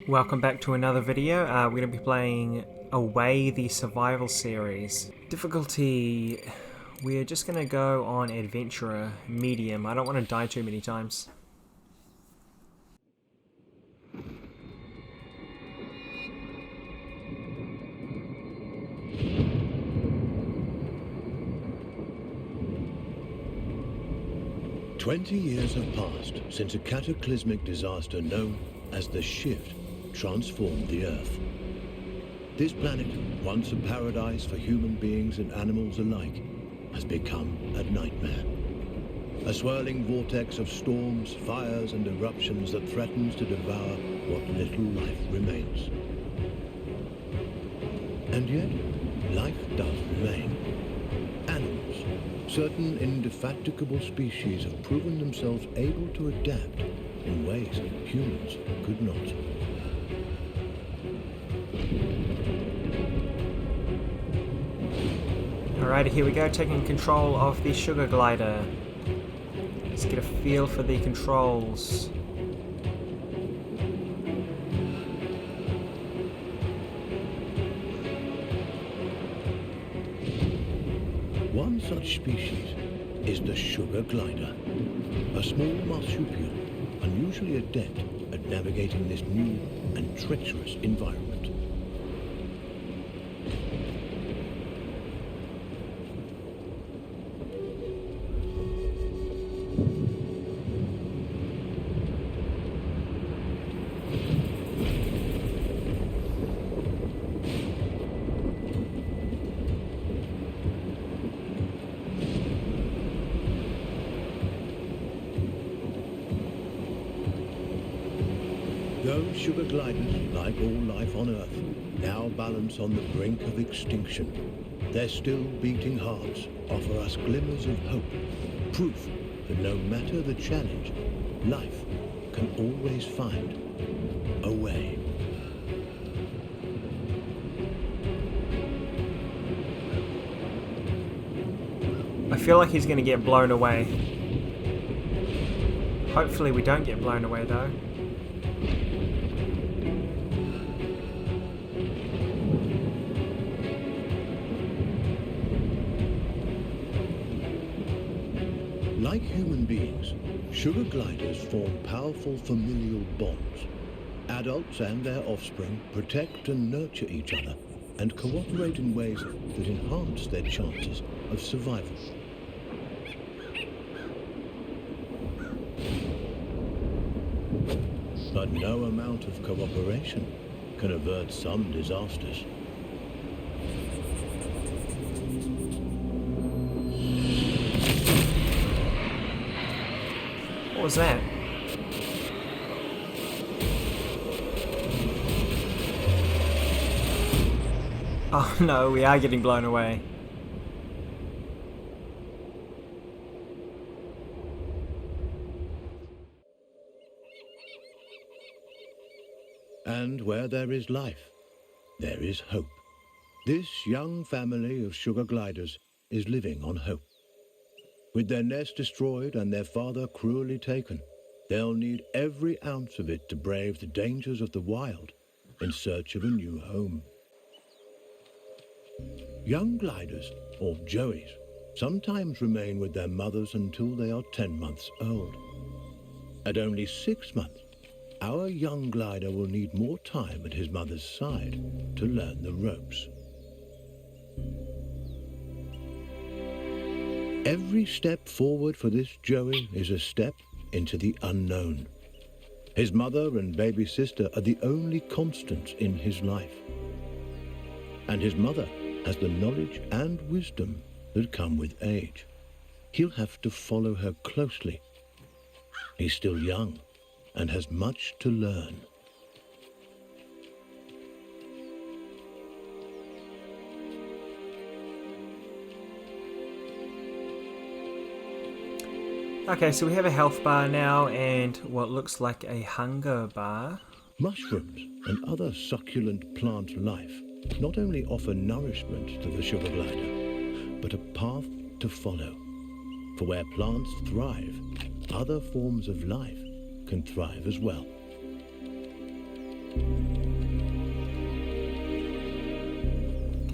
Welcome back to another video. We're going to be playing Away the Survival Series. Difficulty, we're just going to go on Adventurer Medium. I don't want to die too many times. "20 years have passed since a cataclysmic disaster known as the Shift transformed the Earth. This planet, once a paradise for human beings and animals alike, has become a nightmare. A swirling vortex of storms, fires, and eruptions that threatens to devour what little life remains. And yet, life does remain. Animals, certain indefatigable species, have proven themselves able to adapt in ways humans could not. Alright, here we go, taking control of the Sugar Glider. Let's get a feel for the controls. One such species is the Sugar Glider, a small marsupial unusually adept at navigating this new and treacherous environment. Those sugar gliders, like all life on Earth, now balance on the brink of extinction. Their still beating hearts offer us glimmers of hope, proof that no matter the challenge, life can always find a way. I feel like he's going to get blown away. Hopefully we don't get blown away though. Like human beings, sugar gliders form powerful familial bonds. Adults and their offspring protect and nurture each other and cooperate in ways that enhance their chances of survival. But no amount of cooperation can avert some disasters. What was that? Oh no, we are getting blown away. And where there is life, there is hope. This young family of sugar gliders is living on hope. With their nest destroyed and their father cruelly taken, they'll need every ounce of it to brave the dangers of the wild in search of a new home. Young gliders, or joeys, sometimes remain with their mothers until they are 10 months old. At only 6 months, our young glider will need more time at his mother's side to learn the ropes. Every step forward for this joey is a step into the unknown. His mother and baby sister are the only constants in his life. And his mother has the knowledge and wisdom that come with age. He'll have to follow her closely. He's still young and has much to learn. Okay, so we have a health bar now and what looks like a hunger bar. Mushrooms and other succulent plant life not only offer nourishment to the sugar glider, but a path to follow. For where plants thrive, other forms of life can thrive as well.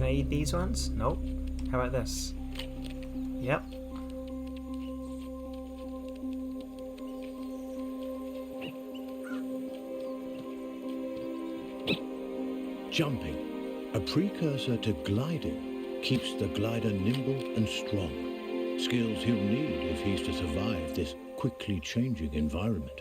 Can I eat these ones? Nope. How about this? Yep. Jumping, a precursor to gliding, keeps the glider nimble and strong. Skills he'll need if he's to survive this quickly changing environment.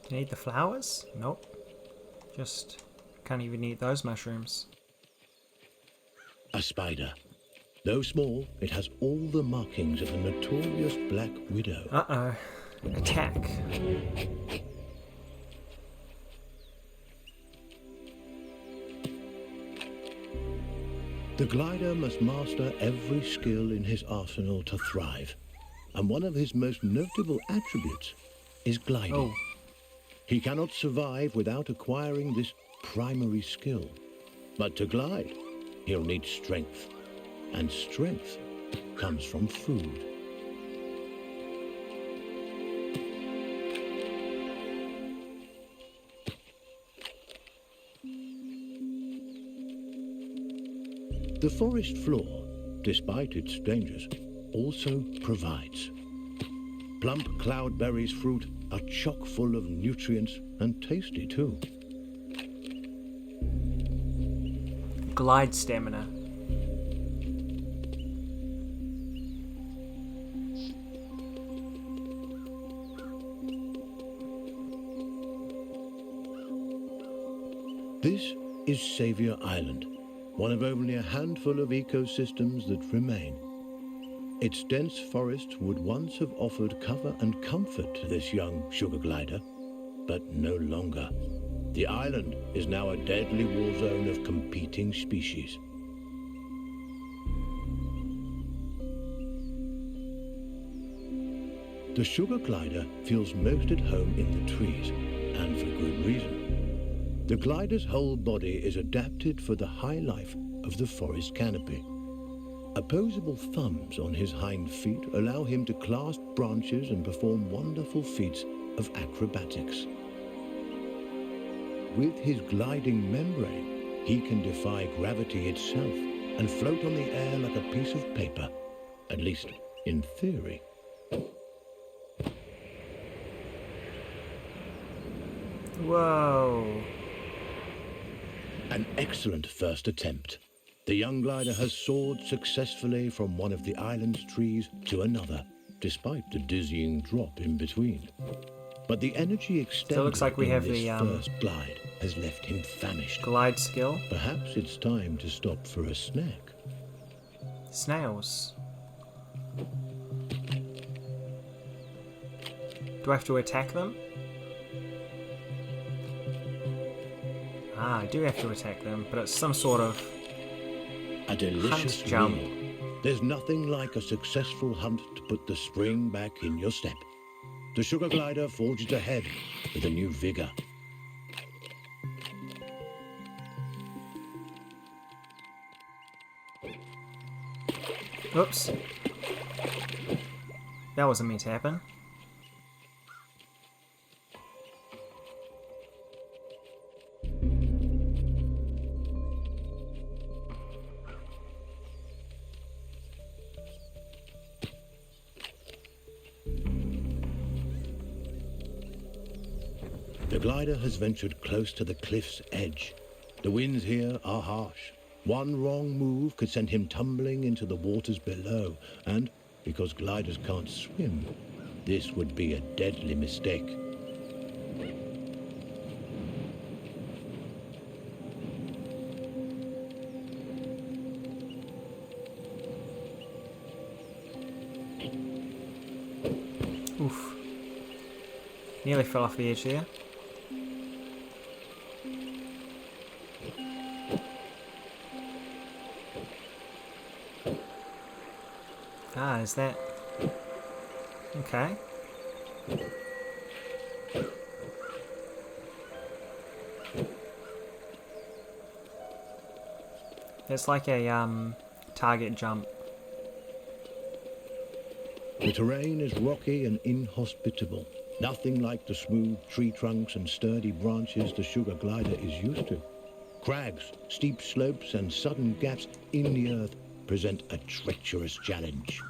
Can I eat the flowers? Nope. Just can't even eat those mushrooms. A spider. Though small, it has all the markings of the notorious Black Widow. Uh-oh. Attack. The glider must master every skill in his arsenal to thrive. And one of his most notable attributes is gliding. Oh. He cannot survive without acquiring this primary skill. But to glide, he'll need strength. And strength comes from food. The forest floor, despite its dangers, also provides. Plump cloudberries fruit are chock full of nutrients and tasty too. Glide stamina. This is Savior Island, one of only a handful of ecosystems that remain. Its dense forest would once have offered cover and comfort to this young sugar glider, but no longer. The island is now a deadly war zone of competing species. The sugar glider feels most at home in the trees, and for good reason. The glider's whole body is adapted for the high life of the forest canopy. Opposable thumbs on his hind feet allow him to clasp branches and perform wonderful feats of acrobatics. With his gliding membrane, he can defy gravity itself and float on the air like a piece of paper, at least in theory. Whoa. An excellent first attempt. The young glider has soared successfully from one of the island's trees to another, despite the dizzying drop in between. But the energy extended So it looks like we in have this the first glide has left him famished. glide skill. Perhaps it's time to stop for a snack. Snails. Do I have to attack them? Ah, I do have to attack them, but it's some sort of A delicious hunt jump. meal. There's nothing like a successful hunt to put the spring back in your step. The sugar glider forges ahead with a new vigor. Oops. That wasn't meant to happen. The glider has ventured close to the cliff's edge. The winds here are harsh. One wrong move could send him tumbling into the waters below, and because gliders can't swim, this would be a deadly mistake. Oof. Nearly fell off the edge there. Ah, is that... Okay. It's like a, target jump. The terrain is rocky and inhospitable. Nothing like the smooth tree trunks and sturdy branches the sugar glider is used to. Crags, steep slopes, and sudden gaps in the earth present a treacherous challenge.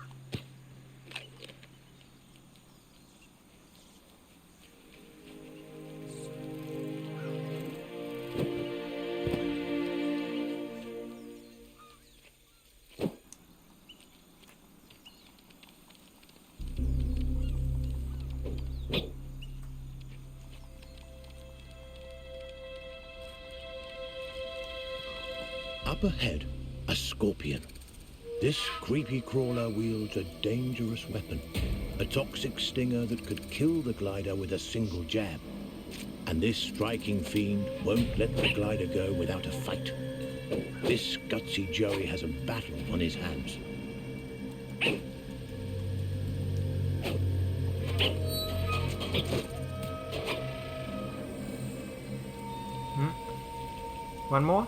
Up ahead, a scorpion. This creepy crawler wields a dangerous weapon, a toxic stinger that could kill the glider with a single jab. And this striking fiend won't let the glider go without a fight. This gutsy Joey has a battle on his hands. One more?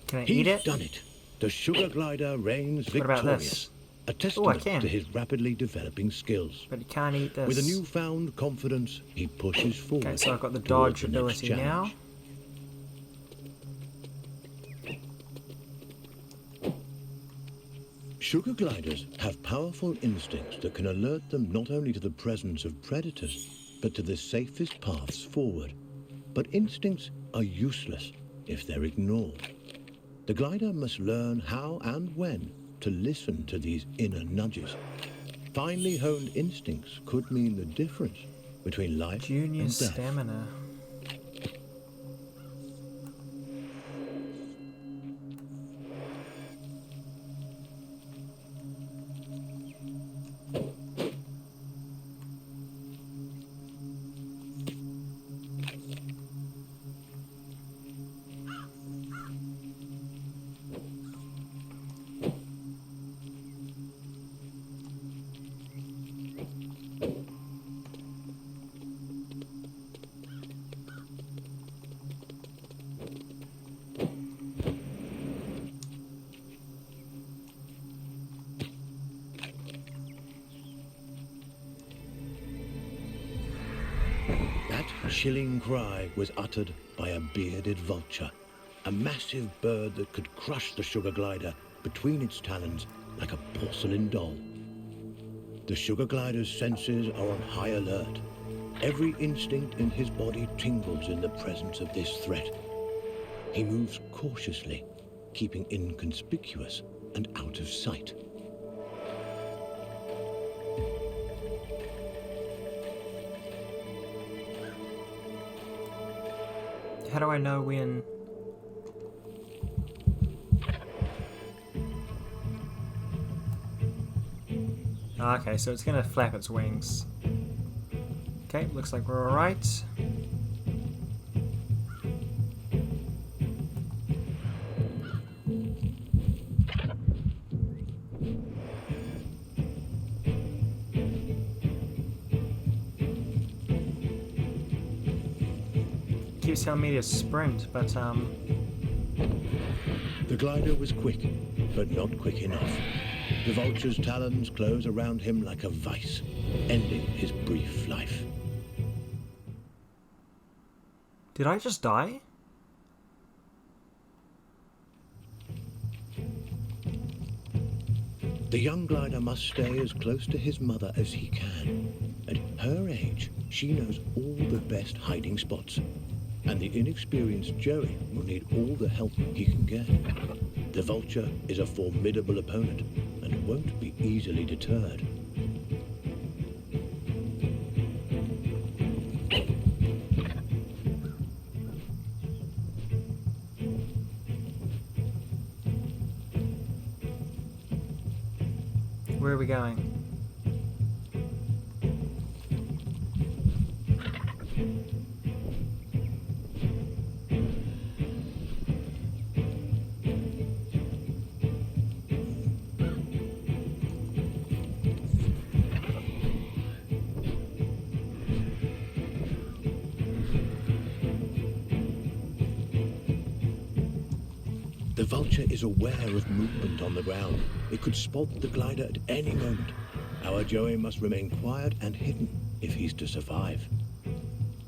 Can I eat it? He's done it. The sugar glider reigns What about victorious. this? A Ooh, I testament can. to his rapidly developing skills. But you can't eat this. With a newfound confidence, he pushes forward. Okay, so I've got the towards dodge the next ability challenge. now. Sugar gliders have powerful instincts that can alert them not only to the presence of predators, but to the safest paths forward. But instincts are useless if they're ignored. The glider must learn how and when to listen to these inner nudges. Finely honed instincts could mean the difference between life Junior and death. stamina. That chilling cry was uttered by a bearded vulture, a massive bird that could crush the sugar glider between its talons like a porcelain doll. The sugar glider's senses are on high alert. Every instinct in his body tingles in the presence of this threat. He moves cautiously, keeping inconspicuous and out of sight. How do I know when... Okay, so it's gonna flap its wings. Okay, looks like we're alright. Keeps telling me to sprint, but The glider was quick, but not quick enough. The vulture's talons close around him like a vice, ending his brief life. did I just die? The young glider must stay as close to his mother as he can. At her age, she knows all the best hiding spots. And the inexperienced Joey will need all the help he can get. The vulture is a formidable opponent and won't be easily deterred. Where are we going? vulture is aware of movement on the ground. It could spot the glider at any moment. Our Joey must remain quiet and hidden if he's to survive.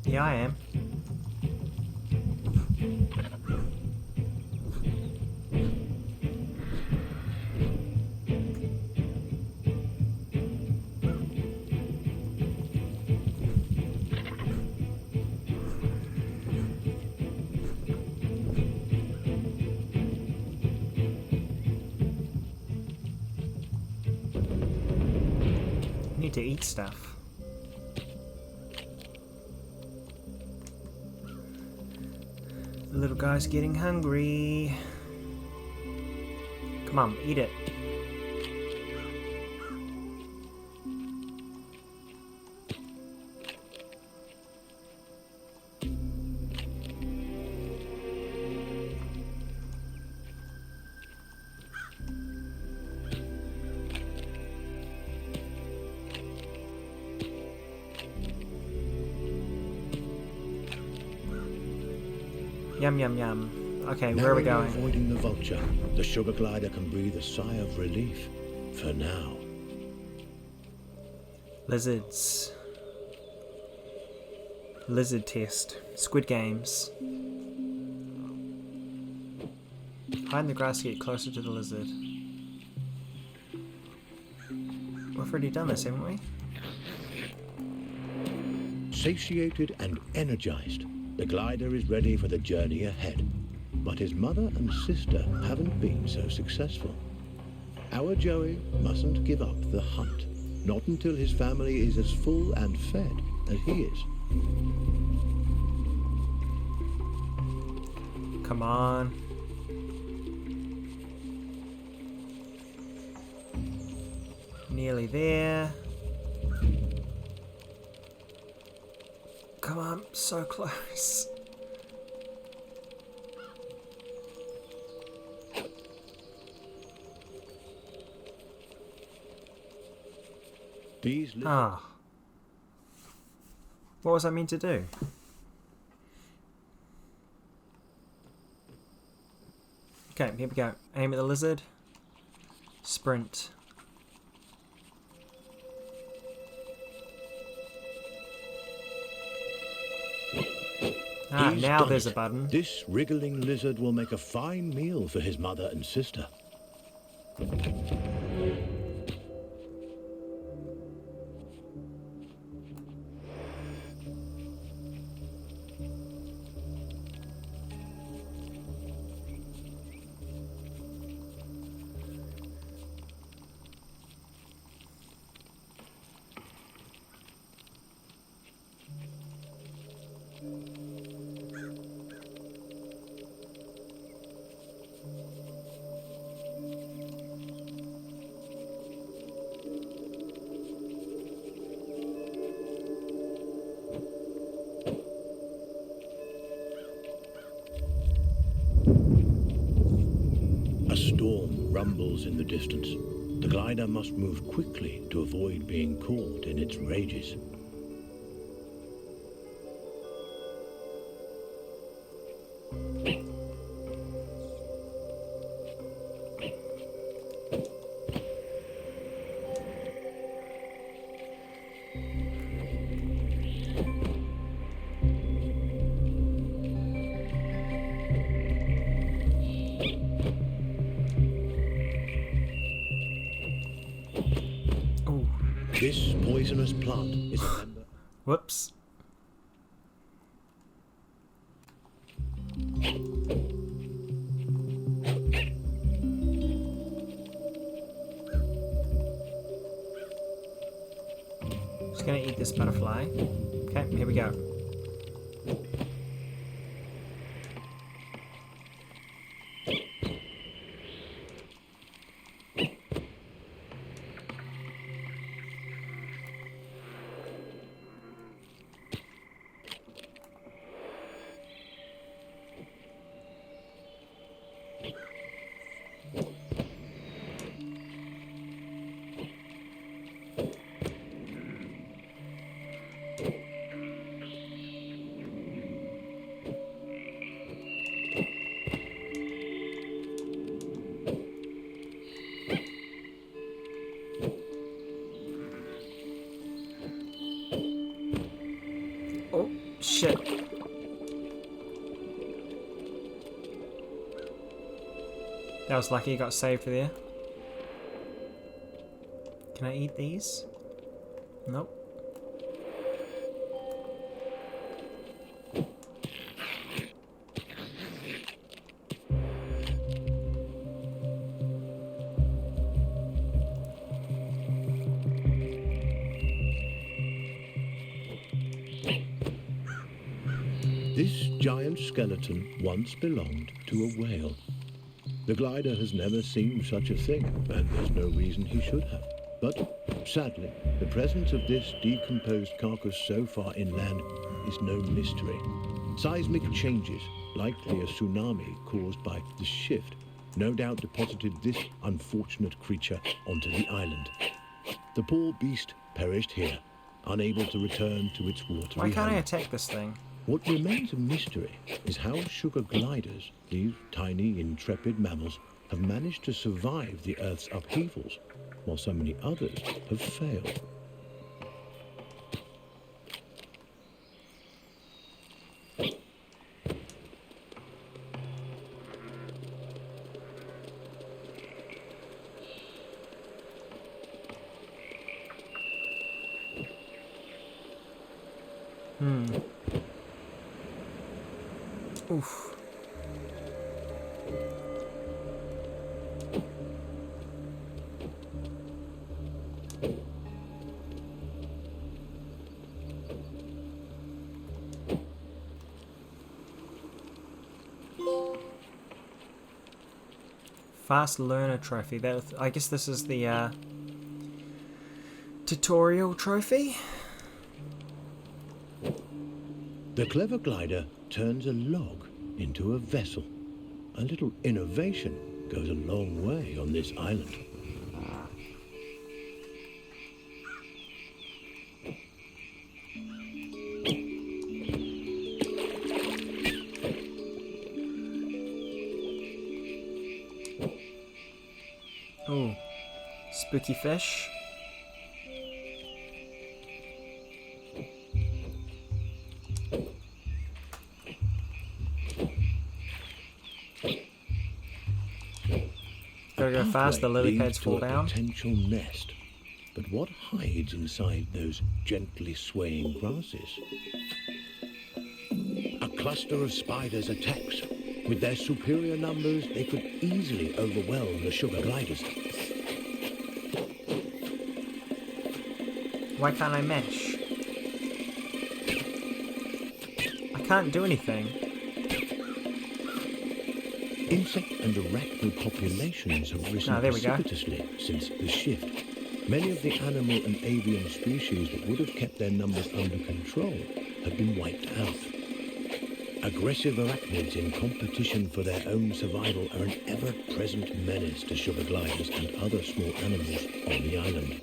Yeah, I am. Need to eat stuff. The little guy's getting hungry. Come on, eat it. Yum, yum, yum. Okay, where are we going? Avoiding the vulture, the sugar glider can breathe a sigh of relief. For now. Lizards. Lizard test. Squid Games. Hide in the grass to get closer to the lizard. We've already done this, haven't we? Satiated and energized, the glider is ready for the journey ahead. But his mother and sister haven't been so successful. Our Joey mustn't give up the hunt, not until his family is as full and fed as he is. Come on. Nearly there. Come on, so close. These Ah. What was I meant to do? Okay, here we go. Aim at the lizard. Sprint. Ah, He's now done there's a it. button. This wriggling lizard will make a fine meal for his mother and sister. A storm rumbles in the distance. The glider must move quickly to avoid being caught in its rages. Ooh, This poisonous plant is a member. whoops. Just gonna eat this butterfly. Okay, here we go. shit. That was lucky, got saved there. Can I eat these? Nope. This giant skeleton once belonged to a whale. The glider has never seen such a thing, and there's no reason he should have. But, sadly, the presence of this decomposed carcass so far inland is no mystery. Seismic changes, likely a tsunami caused by the shift, no doubt deposited this unfortunate creature onto the island. The poor beast perished here, unable to return to its watery Why can't I home. attack this thing? What remains a mystery is how sugar gliders, these tiny, intrepid mammals, have managed to survive the Earth's upheavals, while so many others have failed. Oof. Fast learner trophy. That, I guess this is the tutorial trophy. The clever glider turns a log into a vessel. A little innovation goes a long way on this island. Oh, spooky fish. Gotta go fast, the lily pads fall down. Potential nest. But what hides inside those gently swaying grasses? A cluster of spiders attacks. With their superior numbers, they could easily overwhelm the sugar gliders. Why can't I mesh? I can't do anything. Insect and arachnid populations have risen there we go. precipitously since the shift. Many of the animal and avian species that would have kept their numbers under control have been wiped out. Aggressive arachnids in competition for their own survival are an ever-present menace to sugar gliders and other small animals on the island.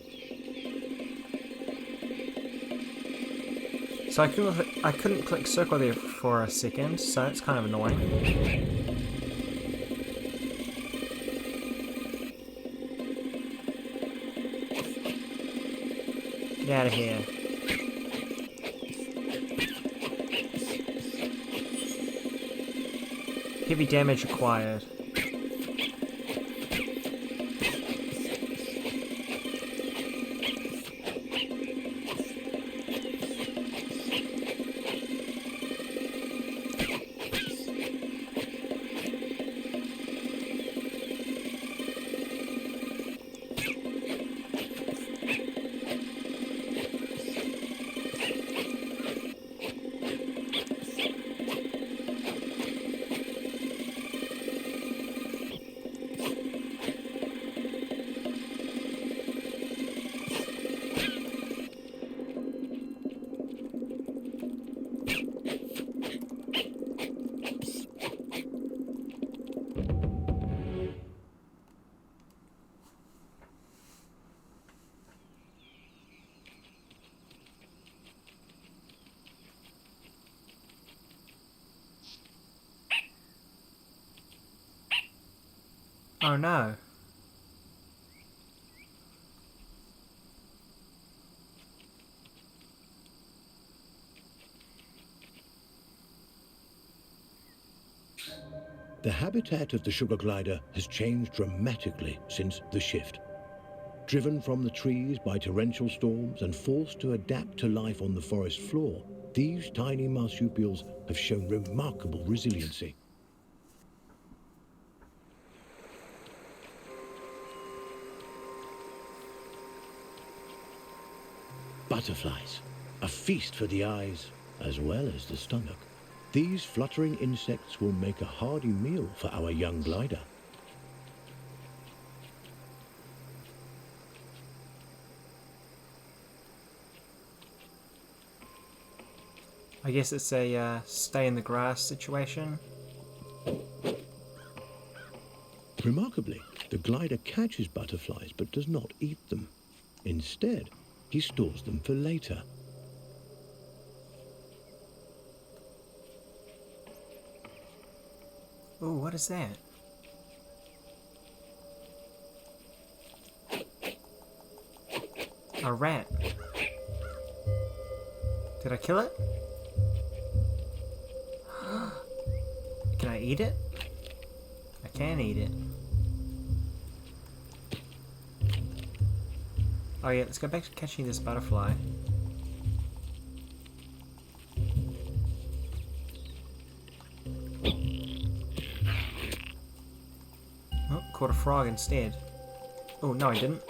So I couldn't click circle there for a second, so it's kind of annoying. Get out of here. Heavy damage required. Oh no. The habitat of the sugar glider has changed dramatically since the shift. Driven from the trees by torrential storms and forced to adapt to life on the forest floor, these tiny marsupials have shown remarkable resiliency. Butterflies, a feast for the eyes as well as the stomach. These fluttering insects will make a hearty meal for our young glider. I guess it's a stay in the grass situation. Remarkably, the glider catches butterflies but does not eat them. Instead, he stores them for later. Oh, what is that? A rat. Did I kill it? Can I eat it? I can eat it. Oh yeah, let's go back to catching this butterfly. Oh, caught a frog instead. Oh, no I didn't.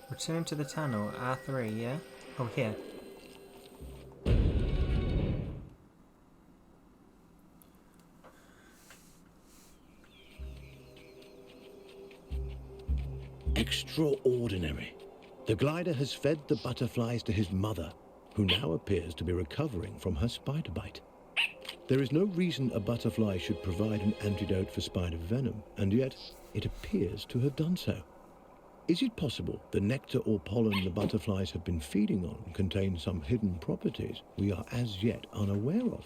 Return to the tunnel, R3, yeah? Oh, here. Extraordinary. The glider has fed the butterflies to his mother, who now appears to be recovering from her spider bite. There is no reason a butterfly should provide an antidote for spider venom, and yet it appears to have done so. Is it possible the nectar or pollen the butterflies have been feeding on contains some hidden properties we are as yet unaware of?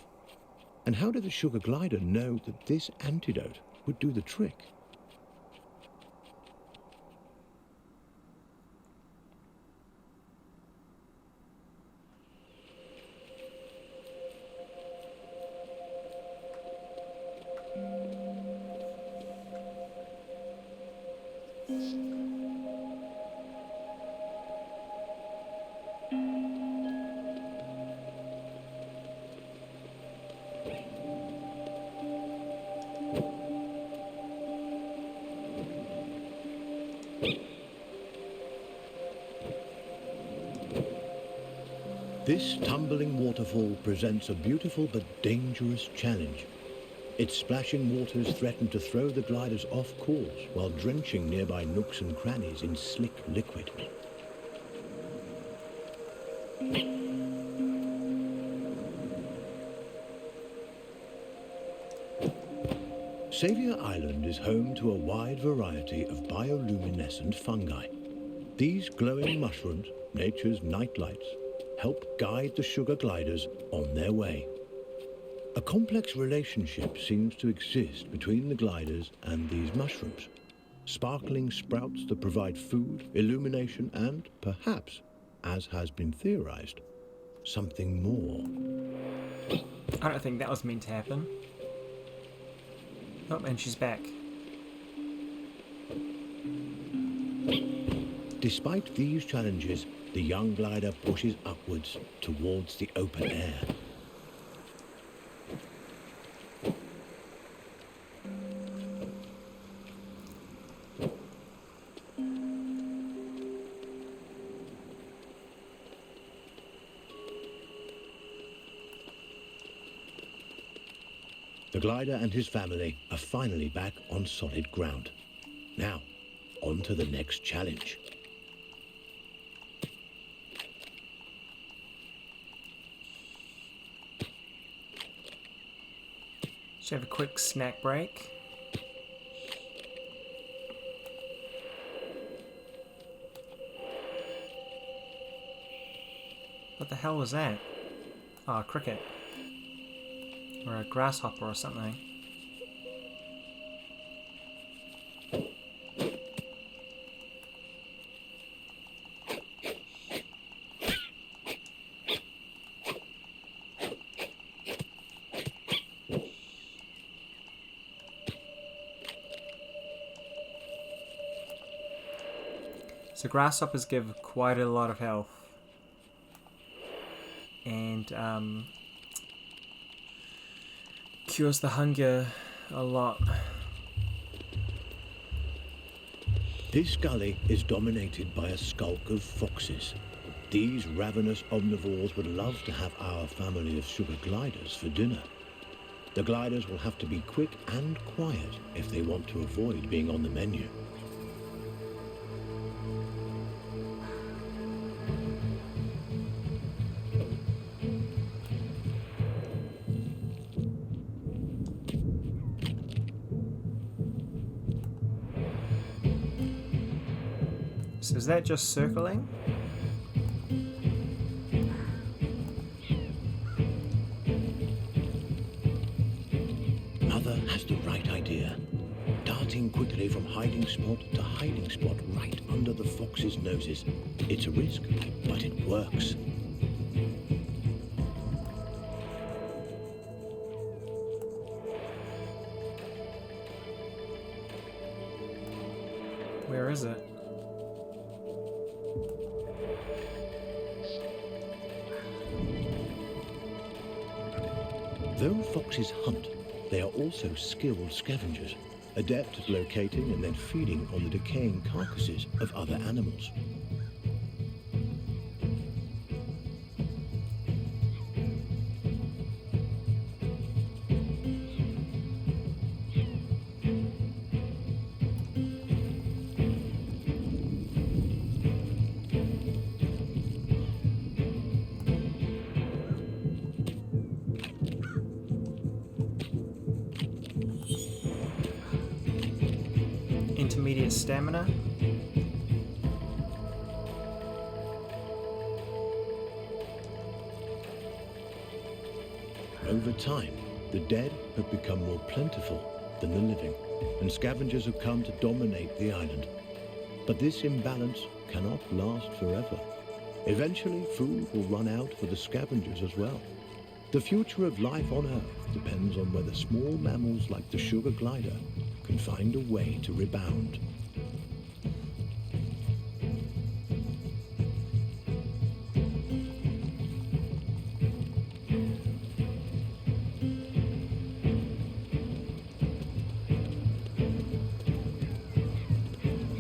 And how did the sugar glider know that this antidote would do the trick? This tumbling waterfall presents a beautiful but dangerous challenge. Its splashing waters threaten to throw the gliders off course while drenching nearby nooks and crannies in slick liquid. Saviour Island is home to a wide variety of bioluminescent fungi. These glowing mushrooms, nature's nightlights, help guide the sugar gliders on their way. A complex relationship seems to exist between the gliders and these mushrooms. Sparkling sprouts that provide food, illumination, and perhaps, as has been theorized, something more. I don't think that was meant to happen. Oh, and she's back. Despite these challenges, the young glider pushes upwards towards the open air. The glider and his family are finally back on solid ground. Now, on to the next challenge. Should have a quick snack break. What the hell was that? Oh, cricket. Or a grasshopper or something. So grasshoppers give quite a lot of health. And cures the hunger a lot. This gully is dominated by a skulk of foxes. These ravenous omnivores would love to have our family of sugar gliders for dinner. The gliders will have to be quick and quiet if they want to avoid being on the menu. So is that just circling? Mother has the right idea. Darting quickly from hiding spot to hiding spot right under the fox's noses. It's a risk, but it works. Where is it? Though foxes hunt, they are also skilled scavengers, adept at locating and then feeding on the decaying carcasses of other animals. Intermediate stamina. Over time, the dead have become more plentiful than the living, and scavengers have come to dominate the island. But this imbalance cannot last forever. Eventually, food will run out for the scavengers as well. The future of life on Earth depends on whether small mammals like the sugar glider can find a way to rebound.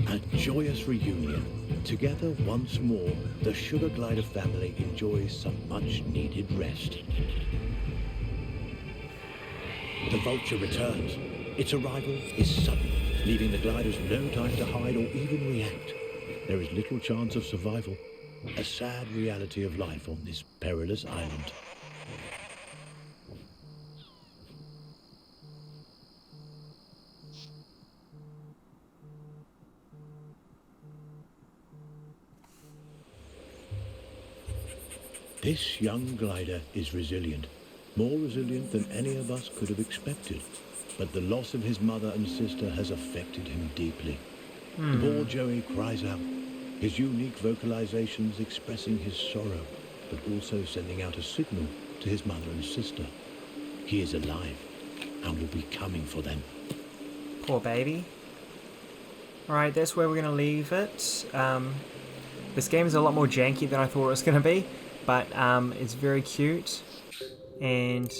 A joyous reunion. Together once more, the sugar glider family enjoys some much-needed rest. The vulture returns. Its arrival is sudden, leaving the gliders no time to hide or even react. There is little chance of survival, a sad reality of life on this perilous island. This young glider is resilient, more resilient than any of us could have expected. But the loss of his mother and sister has affected him deeply. The poor Joey cries out, his unique vocalizations expressing his sorrow, but also sending out a signal to his mother and sister. He is alive and will be coming for them. Poor baby. Alright, that's where we're going to leave it. This game is a lot more janky than I thought it was going to be, but it's very cute, and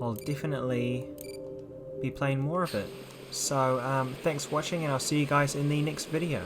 I'll definitely be playing more of it. So thanks for watching, and I'll see you guys in the next video.